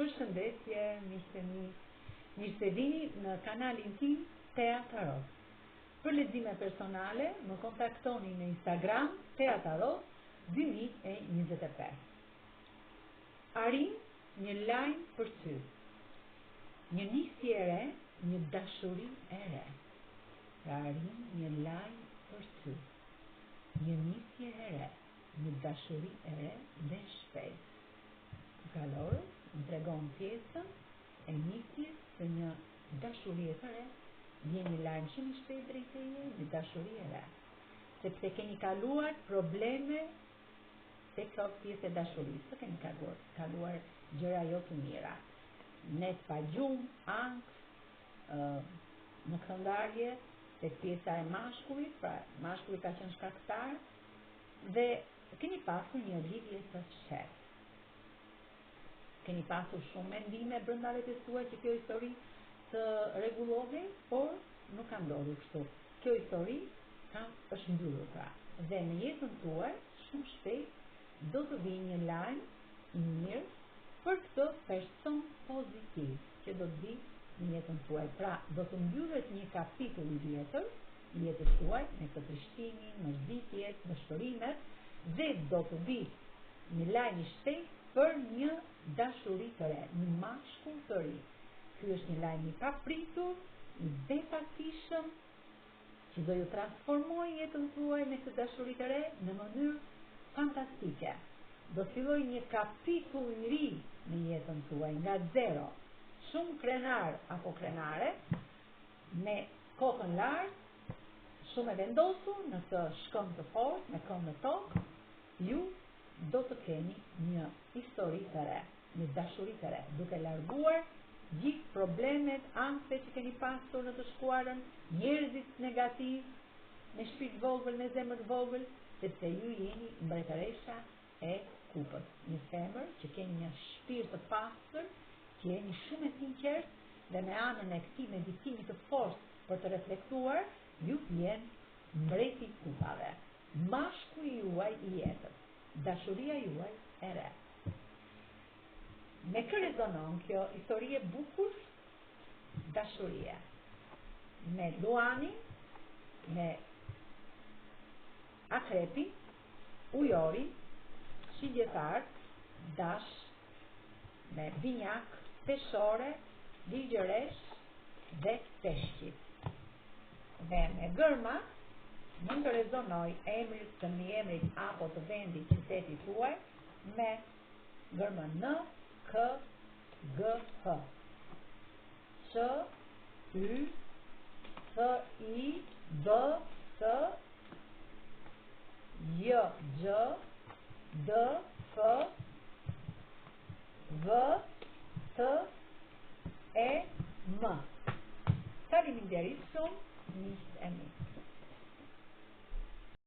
Përshëndetje, miqtë mi, mirë se vini në kanalin tim Teataros. Për lexime personale, më kontaktoni në Instagram Teataros 2025. Arrin një lajm për ty. Një nisje e re, një dashuri e re. Arrin një lajm për ty. Një nisje e re, një dashuri e re dhe shpejt. Kalorës më tregon pjesën e nisjes së një dashurie të re, vjen një lajm shumë i shpejt drejt teje, një dashuri e re. Sepse keni kaluar probleme te kjo pjesë e dashurisë, të keni kaluar gjëra jo të mira. Net pa gjumë, ankth, në këndarje, te pjesa e mashkullit, pra mashkulli ka qenë shkaktar, dhe keni pasur një lidhje të fshehtë. Keni pasur shumë mendime brenda vetes tuaj që kjo histori të rregullohej, por nuk ka ndodhur kështu. Kjo histori është mbyllur pra. Dhe në jetën tuaj, shumë shpejt, do të vijë një lajm i mirë për këtë person pozitiv që do të vijë në jetën tuaj. Pra, do të mbyllet një kapitull i vjetër i jetës tuaj me këtë trishtimin, mërzitjet, dëshpërimet, dhe do të vijë një lajm i shpejt për një dashuri të re, një mashkull të ri. Ky është një lajm i papritur, i befasishëm, që do ju transformojë jetën tuaj me këtë dashuri të re në mënyrë fantastike. Do filloj një kapitull i ri në jetën tuaj nga zero. Shumë krenar apo krenare, me kokën lart, shumë e vendosur në të shkëm të fortë, me këmbë në tokë, ju do të keni një histori të re, një dashuri të re, duke larguar gjithë problemet, ankthë që keni pasur në të shkuarën, njerëzit negativ, me shpirt vogël, me zemër vogël, sepse ju jeni mbretëresha e kupës, një femër që keni një shpirt të pastër, që jeni shumë e sinqert, dhe me anën e këtij meditimi të fortë për të reflektuar, ju vjen mbreti i kupave, mashkulli juaj i jetës, dashuria juaj e re. Me kë rezonon kjo histori e bukur dashurie? Me luanin, me akrepin, ujorin, shigjetar, dash, me binjak, peshore, ligjëresh dhe peshqit. Dhe me gërma, mund të rezonoj emrit të mbiemrit apo të vendit qytetit tuaj me gërmën N, K, G, H. Q, Y, F, I, B, S, J, G, D, F, V, T, E, M. Faleminderit shumë, miqtë e mi.